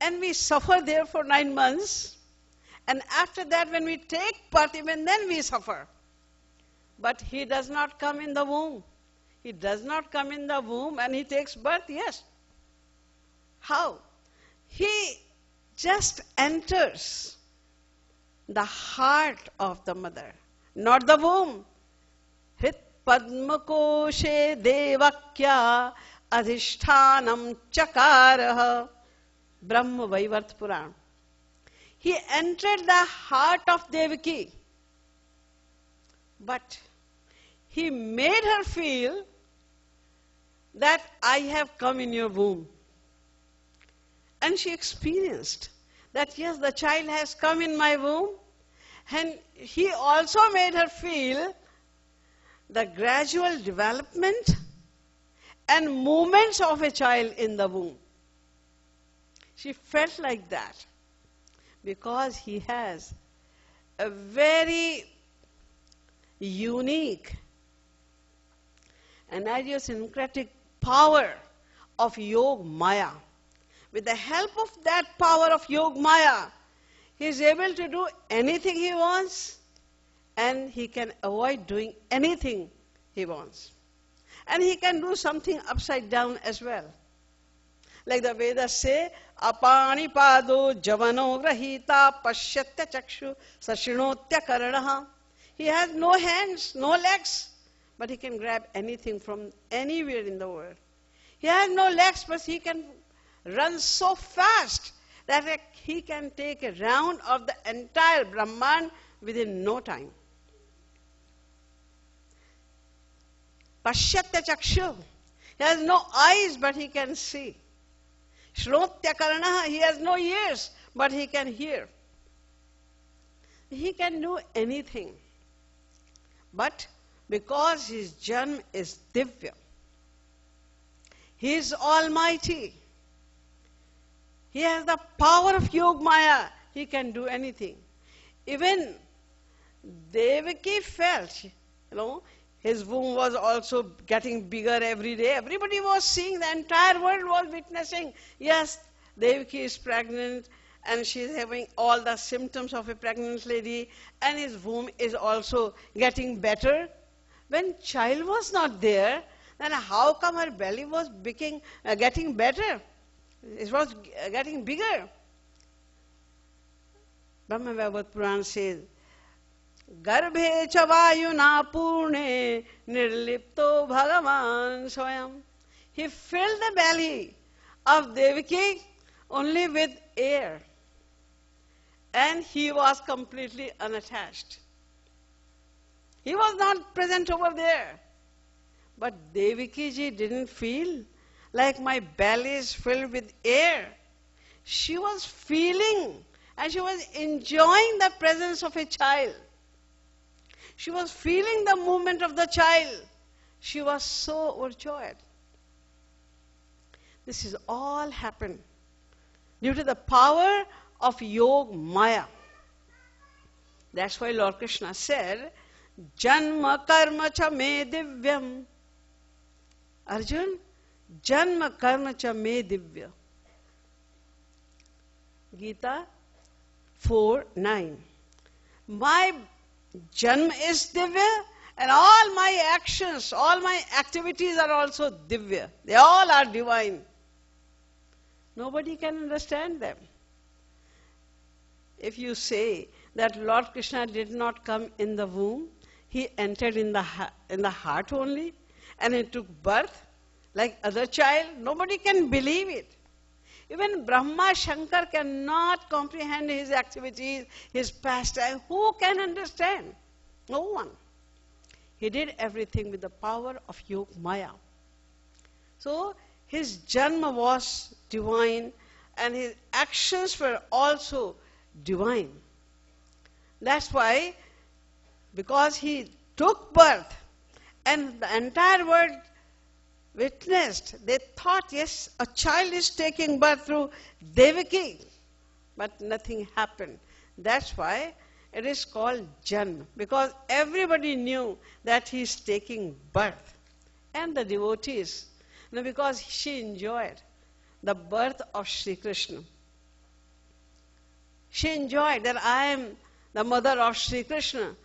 and we suffer there for 9 months. And after that, when we take birth, even then we suffer. But he does not come in the womb. He does not come in the womb and he takes birth, yes. How? He just enters the heart of the mother, not the womb. Hrit padmakoshe devakya adhishthanam chakaraha. Brahma Vaivarta Puran. He entered the heart of Devaki. But he made her feel that I have come in your womb. And she experienced that yes, the child has come in my womb. And he also made her feel the gradual development and movements of a child in the womb. She felt like that because he has a very unique and idiosyncratic power of Yog Maya. With the help of that power of Yog Maya, he is able to do anything he wants and he can avoid doing anything he wants. And he can do something upside down as well. Like the Vedas say, apani pado javano grahita pashyatya chakshu sashinotya karanaha. He has no hands, no legs, but he can grab anything from anywhere in the world. He has no legs, but he can run so fast that he can take a round of the entire Brahman within no time. Pashyatya chakshu. He has no eyes, but he can see. Shrotya karanaha. He has no ears, but he can hear. He can do anything. But because his janm is divya, he is almighty. He has the power of Yog Maya. He can do anything. Even Devaki felt, his womb was also getting bigger every day. Everybody was seeing, the entire world was witnessing. Yes, Devaki is pregnant and she is having all the symptoms of a pregnant lady and his womb is also getting better. When child was not there, then how come her belly was getting better? It was getting bigger. Brahma Vaivarta Puran says, Garbhe chavayuna purne nirlipto bhagavan swayam. He filled the belly of Devaki only with air. And he was completely unattached. He was not present over there. But Devaki ji didn't feel like my belly is filled with air. She was feeling and she was enjoying the presence of a child. She was feeling the movement of the child. She was so overjoyed. This is all happened due to the power of Yog Maya. That's why Lord Krishna said, Janma karma cha me divyam. Arjun, Janma karma cha me divya. Gita 4:9. My Janma is divya and all my actions, all my activities are also divya. They all are divine. Nobody can understand them. If you say that Lord Krishna did not come in the womb, he entered in the heart only and he took birth like other child, nobody can believe it. Even Brahma Shankar cannot comprehend his activities, his pastime. Who can understand? No one. He did everything with the power of Yog Maya. So his janma was divine and his actions were also divine. That's why, because he took birth and the entire world witnessed, they thought, yes, a child is taking birth through Devaki, but nothing happened. That's why it is called Janma, because everybody knew that he is taking birth. And the devotees, because she enjoyed the birth of Sri Krishna. She enjoyed that I am the mother of Sri Krishna.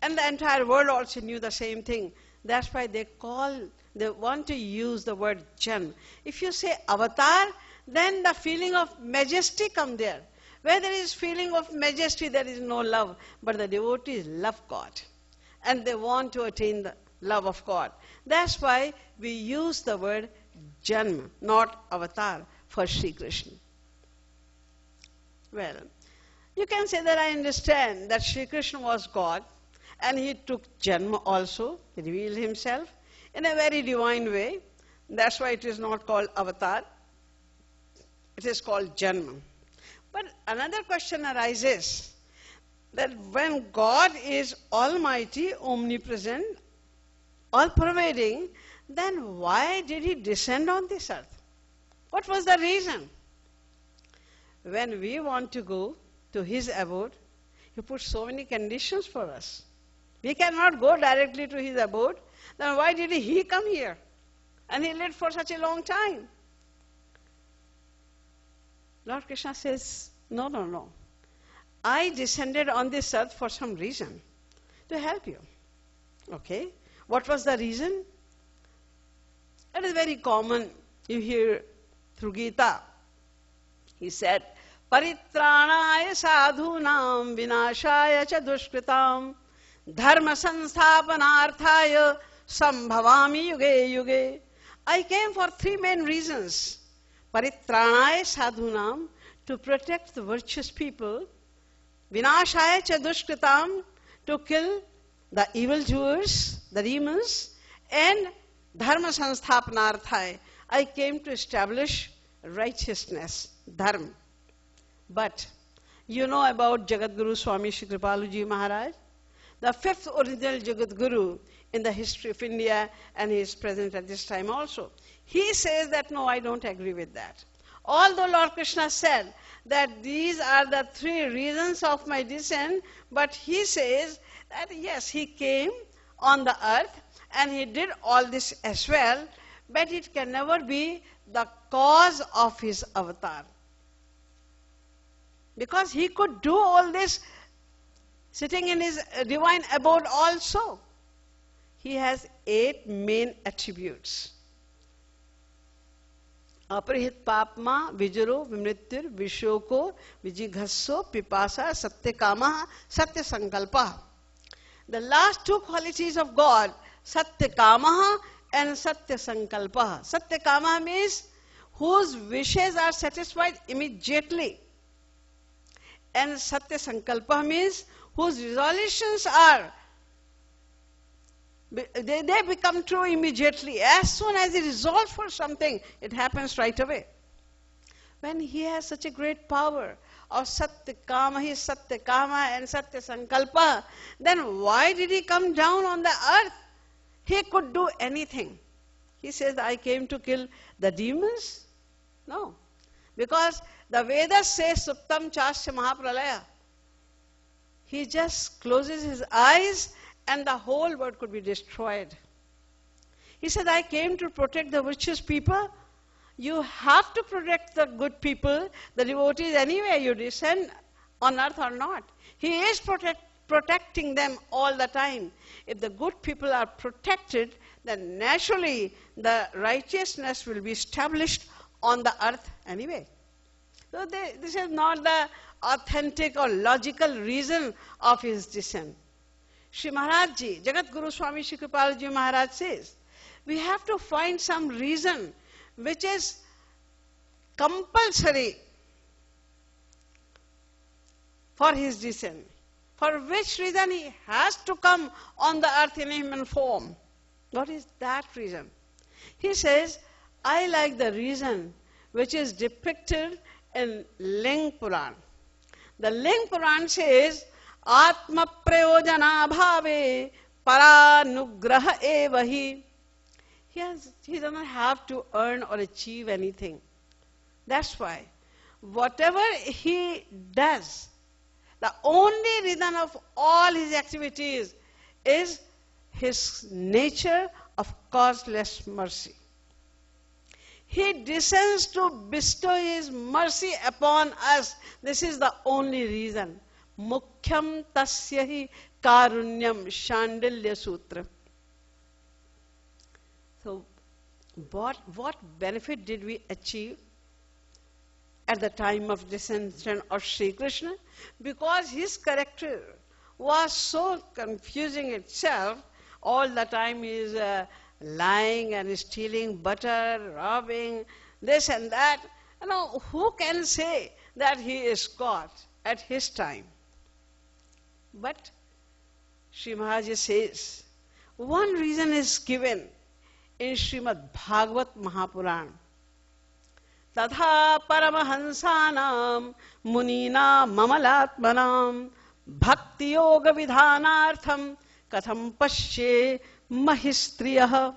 And the entire world also knew the same thing. That's why they want to use the word Janma. If you say avatar, then the feeling of majesty comes there. Where there is feeling of majesty, there is no love. But the devotees love God. And they want to attain the love of God. That's why we use the word Janma, not avatar, for Sri Krishna. Well, you can say that I understand that Sri Krishna was God and he took Janma also, he revealed himself in a very divine way. That's why it is not called avatar. It is called Janma. But another question arises that when God is almighty, omnipresent, all-pervading, then why did he descend on this earth? What was the reason? When we want to go to his abode, he put so many conditions for us. We cannot go directly to his abode. Then why did he come here? And he lived for such a long time. Lord Krishna says, no, no, no. I descended on this earth for some reason, to help you. Okay? What was the reason? It is very common. You hear through Gita. He said, Paritranaya sadhunam vinashaya cha dushkritam dharma sansthapanarthaya sambhavami yuge yuge. I came for three main reasons. Paritranaya sadhunam, to protect the virtuous people. Vinashaya cha dushkritam, to kill the evildoers, the demons. And dharma sansthapanarthaya, I came to establish righteousness, dharma. But you know about Jagadguru Swami Shri Kripaluji Maharaj, the fifth original Jagadguru in the history of India, and he is present at this time also. He says that no, I don't agree with that. Although Lord Krishna said that these are the three reasons of my descent, but he says that yes, he came on the earth and he did all this as well, but it can never be the cause of his avatar. Because he could do all this sitting in his divine abode also. He has 8 main attributes. Aparihit papma, vijaro, vimrityur, vishoko, vijighasso, pipasa, satyakama, satyasankalpa. The last 2 qualities of God, satyakama and satyasankalpa. Satyakama means whose wishes are satisfied immediately. And satyasankalpa means whose resolutions are, they become true immediately. As soon as he resolves for something, it happens right away. When he has such a great power of satyakama, he is satyakama and satyasankalpa, then why did he come down on the earth? He could do anything. He says, I came to kill the demons? No. Because the Vedas say Suptam Chasya Mahapralaya. He just closes his eyes and the whole world could be destroyed. He said, I came to protect the virtuous people. You have to protect the good people, the devotees anyway, you descend on earth or not. He is protecting them all the time. If the good people are protected, then naturally the righteousness will be established on the earth anyway. So this is not the authentic or logical reason of his descent. Shri Maharaj Ji, Jagadguru Swami Shri Kripaluji Maharaj says, we have to find some reason which is compulsory for his descent. For which reason he has to come on the earth in human form. What is that reason? He says, I like the reason which is depicted in Ling Puran. The Ling Puran says, Atma prayojana bhave paranugraha evahi. He doesn't have to earn or achieve anything. That's why whatever he does, the only reason of all his activities is his nature of causeless mercy. He descends to bestow His mercy upon us. This is the only reason. Mukhyam tasyahi karunyam Shandilya Sutra. So, what benefit did we achieve at the time of descension of Sri Krishna? Because his character was so confusing itself. All the time he is lying and stealing butter, robbing, this and that. You know, who can say that he is God at his time? But Sri Maharaj says, one reason is given in Srimad Bhagavat Mahapuran. Tadha paramahansanam munina mamalatmanam bhakti yoga vidhanartham katham pasye mahistriyah.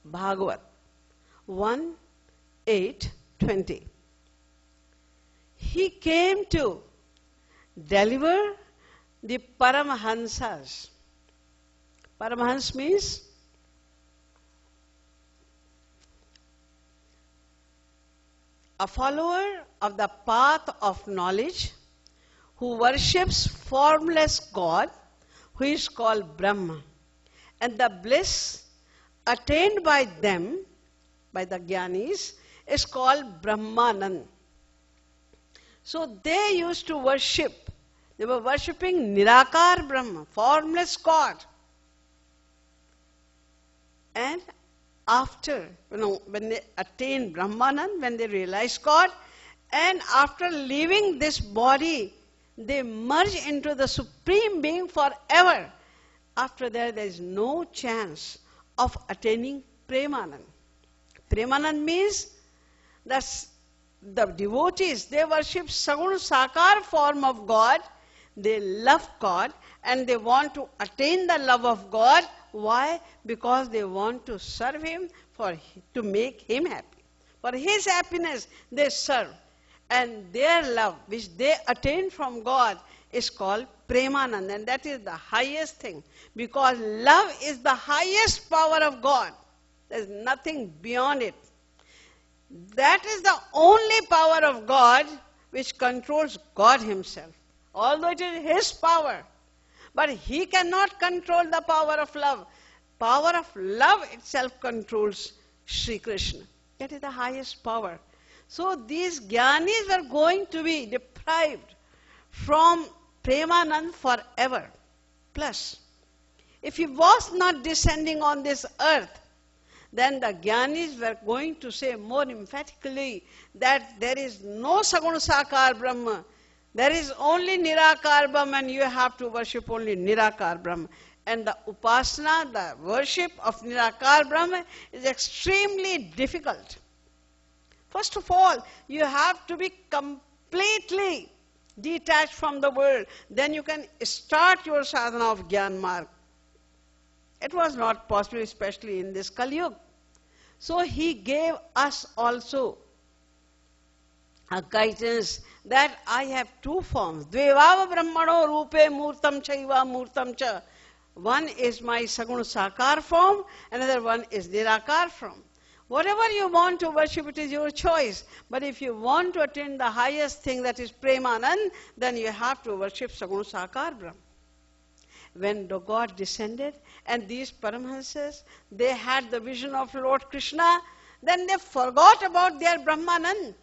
Bhagavat 1:8-20. He came to deliver the Paramahansas. Paramahans means a follower of the path of knowledge who worships formless God, who is called Brahma. And the bliss attained by them, by the Jnanis, is called Brahmanand. So they used to worship, they were worshipping Nirakar Brahma, formless God. And after, when they attained Brahmanand, when they realized God, and after leaving this body, they merge into the Supreme Being forever. After that, there is no chance of attaining Premanand. Premanand means that the devotees, they worship Saguna Sakar form of God, they love God, and they want to attain the love of God. Why? Because they want to serve Him, to make Him happy. For His happiness, they serve. And their love, which they attain from God, is called Premanand. And that is the highest thing. Because love is the highest power of God. There is nothing beyond it. That is the only power of God which controls God Himself. Although it is His power. But He cannot control the power of love. Power of love itself controls Sri Krishna. That is the highest power. So these Jnanis were going to be deprived from Premanand forever. Plus, if He was not descending on this earth, then the Jnanis were going to say more emphatically that there is no Saguna Sakar Brahma. There is only Nirakar Brahma, and you have to worship only Nirakar Brahma. And the upasana, the worship of Nirakar Brahma is extremely difficult. First of all, you have to be completely detached from the world. Then you can start your sadhana of Gyan Marg. It was not possible, especially in this Kali Yuga. So He gave us also a guidance that I have two forms. Dvevava Brahmano Rupe Murtam Chaiva Murtam Cha. One is my Saguna Sakar form, another one is Nirakar form. Whatever you want to worship, it is your choice. But if you want to attain the highest thing, that is Premanand, then you have to worship Saguna Sakar Brahma. When the God descended, and these Paramahansas, they had the vision of Lord Krishna, then they forgot about their Brahmanand.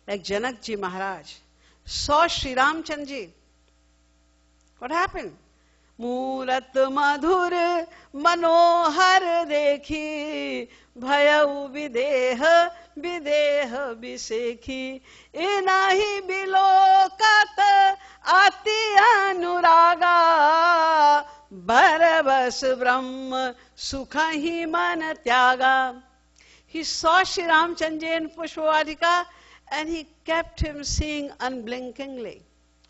Like Janakji Maharaj saw Sri Ramchandji. What happened? Murat madhur manohar dekhi bhayau videha videha bisekhi inahi bilokat ati anuraga bharabas brahma sukhahi man tyaga. He saw Sri Ramchandji in Pushpavadika, and he kept him seeing unblinkingly.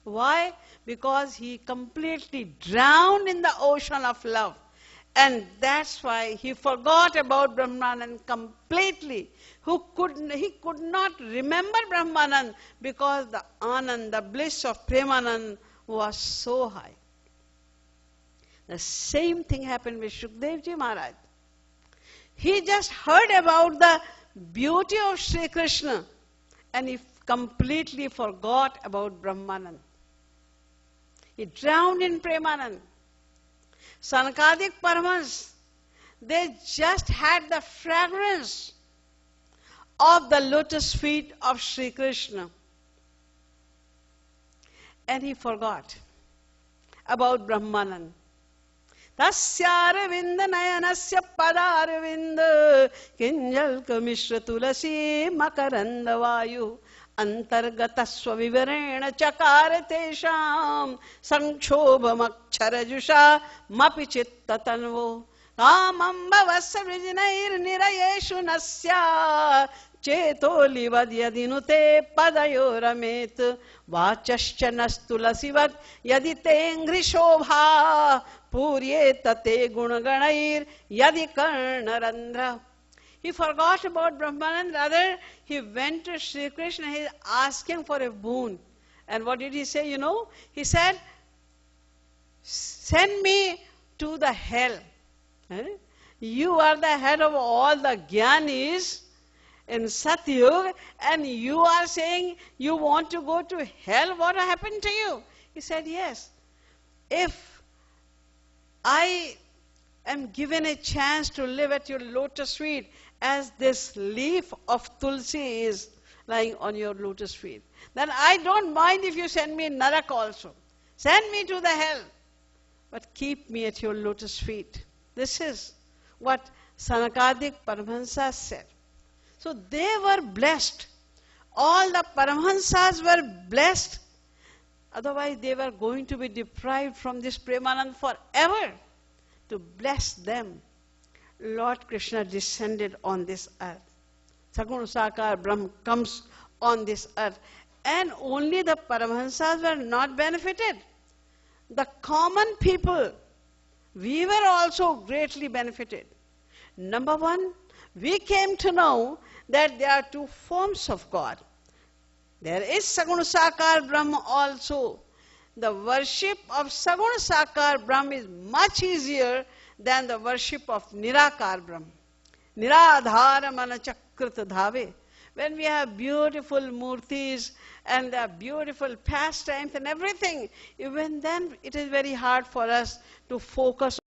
Why? Because he completely drowned in the ocean of love. And that's why he forgot about Brahmanand completely. He could not remember Brahmanand because the Anand, the bliss of Premanand was so high. The same thing happened with Shukdev Ji Maharaj. He just heard about the beauty of Sri Krishna and he completely forgot about Brahmanand. He drowned in Premanand. Sanakadik Paramahansa, they just had the fragrance of the lotus feet of Sri Krishna. And he forgot about Brahmanand. Tasyaravinda nayanasya padaravinda kinjalka mishra tulasi makaranda vayu antargatasva vivarena chakaratesham sanchobhamakcharajusha mapi chitta tanvo kamambavasya vrijinair nirayeshu nasya चेतोली वद यदि नुते पदयो रमेत वाचश्च नस्तुलसिवत् यदि तेंघ्रि शोभा पूर्येत ते गुणगणैर यदि कर्णरंध्र. He forgot about Brahmanand, rather he went to Sri Krishna, he asked him for a boon. And what did he say, you know? He said, send me to the hell. You are the head of all the Gyanis in Satyug, and you are saying you want to go to hell. What happened to you? He said, yes. If I am given a chance to live at your lotus feet, as this leaf of tulsi is lying on your lotus feet, then I don't mind if you send me Narak also. Send me to the hell, but keep me at your lotus feet. This is what Sanakadik Paramahansa said. So they were blessed. All the Paramahansas were blessed. Otherwise they were going to be deprived from this Premanand forever. To bless them, Lord Krishna descended on this earth. Saguna Sakar Brahm comes on this earth. And only the Paramahansas were not benefited. The common people, we were also greatly benefited. Number one, we came to know that there are two forms of God. There is Saguna Sakar Brahma also. The worship of Saguna Sakar Brahma is much easier than the worship of Nirakar Brahma. Niradhara Manachakrita Dhave. When we have beautiful murtis and beautiful pastimes and everything, even then it is very hard for us to focus